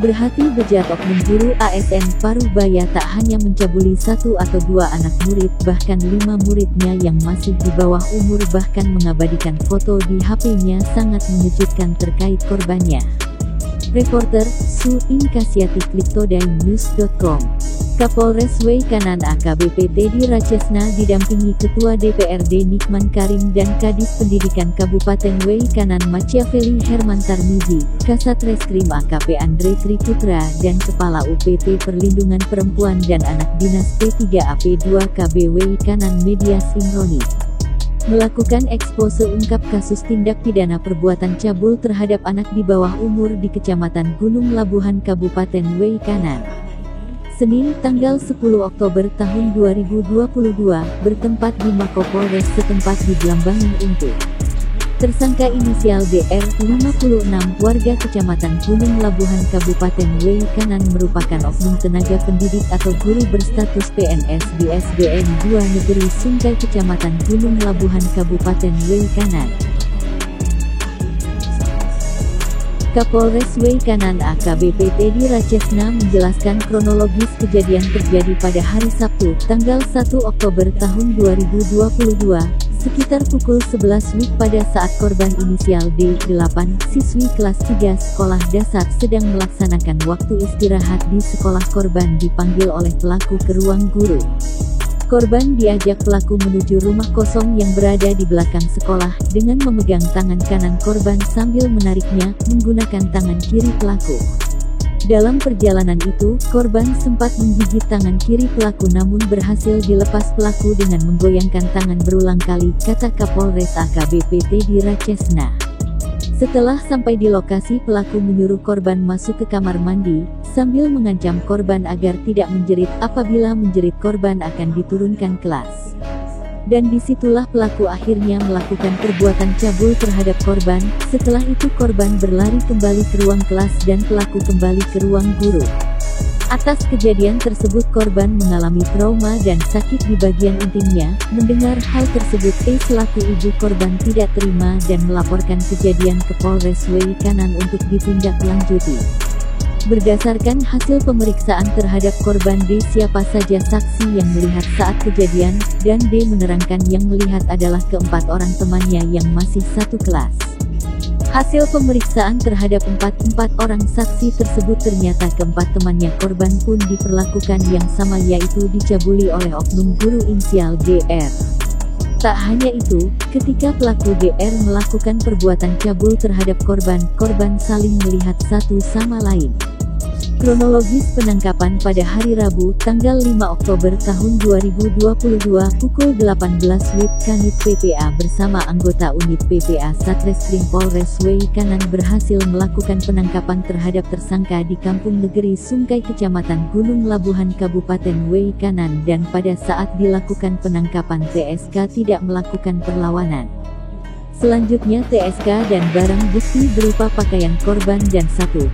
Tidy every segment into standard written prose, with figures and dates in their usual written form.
Berhati bejat oknum guru ASN Parubaya tak hanya mencabuli 1 atau 2 anak murid, bahkan 5 muridnya yang masih di bawah umur, bahkan mengabadikan foto di HP-nya. Sangat mengejutkan terkait korbannya. Reporter, Su Inkasiati Cliptoday-news.com. Kapolres W Kanan AKBP Teddy Rachesna didampingi Ketua DPRD Nikman Karim dan Kadis Pendidikan Kabupaten W Kanan Machiavelli Herman Tarmizi, Kasat Reskrim AKP Andre Triputra, dan Kepala UPT Perlindungan Perempuan dan Anak Dinas P3AP2 KB W Kanan Medias Imroni, melakukan ekspose ungkap kasus tindak pidana perbuatan cabul terhadap anak di bawah umur di Kecamatan Gunung Labuhan Kabupaten W Kanan. Senin, tanggal 10 Oktober tahun 2022, bertempat di Mapolres setempat di Blambangan untuk tersangka inisial DR, 56, warga Kecamatan Gunung Labuhan Kabupaten W Kanan, merupakan oknum tenaga pendidik atau guru berstatus PNS di SDN 2 Negeri Sungkai Kecamatan Gunung Labuhan Kabupaten W Kanan. Kapolres W Kanan AKBP Teddy Rachesna menjelaskan kronologis kejadian terjadi pada hari Sabtu, tanggal 1 Oktober tahun 2022, sekitar pukul 11 WIB pada saat korban inisial D, 8, siswi kelas 3 sekolah dasar sedang melaksanakan waktu istirahat di sekolah. Korban dipanggil oleh pelaku ke ruang guru. Korban diajak pelaku menuju rumah kosong yang berada di belakang sekolah, dengan memegang tangan kanan korban sambil menariknya menggunakan tangan kiri pelaku. Dalam perjalanan itu, korban sempat menggigit tangan kiri pelaku namun berhasil dilepas pelaku dengan menggoyangkan tangan berulang kali, kata Kapolres AKBP Teddy Rachesna. Setelah sampai di lokasi, pelaku menyuruh korban masuk ke kamar mandi, sambil mengancam korban agar tidak menjerit, apabila menjerit korban akan diturunkan kelas. Dan disitulah pelaku akhirnya melakukan perbuatan cabul terhadap korban. Setelah itu korban berlari kembali ke ruang kelas dan pelaku kembali ke ruang guru. Atas kejadian tersebut korban mengalami trauma dan sakit di bagian intimnya. Mendengar hal tersebut, selaku ibu korban tidak terima dan melaporkan kejadian ke Polres W Kanan untuk ditindaklanjuti. Berdasarkan hasil pemeriksaan terhadap korban D, siapa saja saksi yang melihat saat kejadian, dan D menerangkan yang melihat adalah keempat orang temannya yang masih satu kelas. Hasil pemeriksaan terhadap empat orang saksi tersebut ternyata keempat temannya korban pun diperlakukan yang sama, yaitu dicabuli oleh oknum guru inisial DR. Tak hanya itu, ketika pelaku DR melakukan perbuatan cabul terhadap korban saling melihat satu sama lain. Kronologis penangkapan pada hari Rabu, tanggal 5 Oktober tahun 2022, pukul 18 WIB, Kanit PPA bersama anggota unit PPA Satreskrim Polres W Kanan berhasil melakukan penangkapan terhadap tersangka di Kampung Negeri Sungkai Kecamatan Gunung Labuhan Kabupaten W Kanan, dan pada saat dilakukan penangkapan TSK tidak melakukan perlawanan. Selanjutnya TSK dan barang bukti berupa pakaian korban dan satu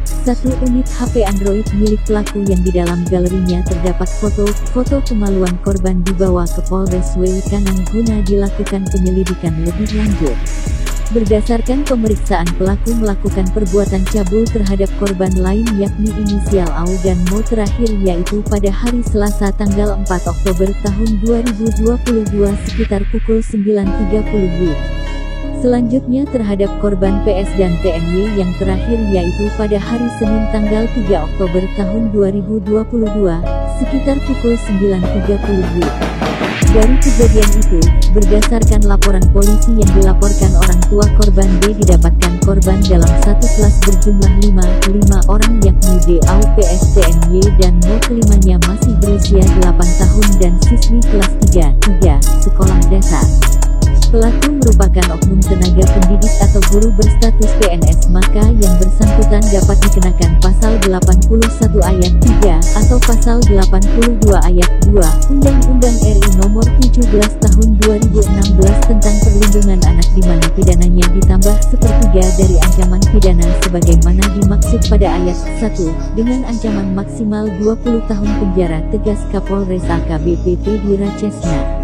unit HP Android milik pelaku yang di dalam galerinya terdapat foto kemaluan korban dibawa ke Polres W Kanan guna dilakukan penyelidikan lebih lanjut. Berdasarkan pemeriksaan, pelaku melakukan perbuatan cabul terhadap korban lain yakni inisial AU dan MO terakhir, yaitu pada hari Selasa tanggal 4 Oktober tahun 2022 sekitar pukul 9.30 WIB. Selanjutnya terhadap korban PS dan TNY yang terakhir, yaitu pada hari Senin tanggal 3 Oktober tahun 2022 sekitar pukul 9.30 WIB. Dari kejadian itu, berdasarkan laporan polisi yang dilaporkan orang tua korban D, didapatkan korban dalam satu kelas berjumlah 5 orang yakni D, AU, PS, TNY dan MO. Kelimanya masih berusia 8 tahun dan siswi kelas 3 sekolah dasar. Pelaku merupakan oknum tenaga pendidik atau guru berstatus PNS, maka yang bersangkutan dapat dikenakan pasal 81 ayat 3 atau pasal 82 ayat 2 Undang-Undang RI Nomor 17 Tahun 2016 tentang Perlindungan Anak, di mana pidananya ditambah sepertiga dari ancaman pidana sebagaimana dimaksud pada ayat 1 dengan ancaman maksimal 20 tahun penjara, tegas Kapolres AKBP Teddy Rachesna.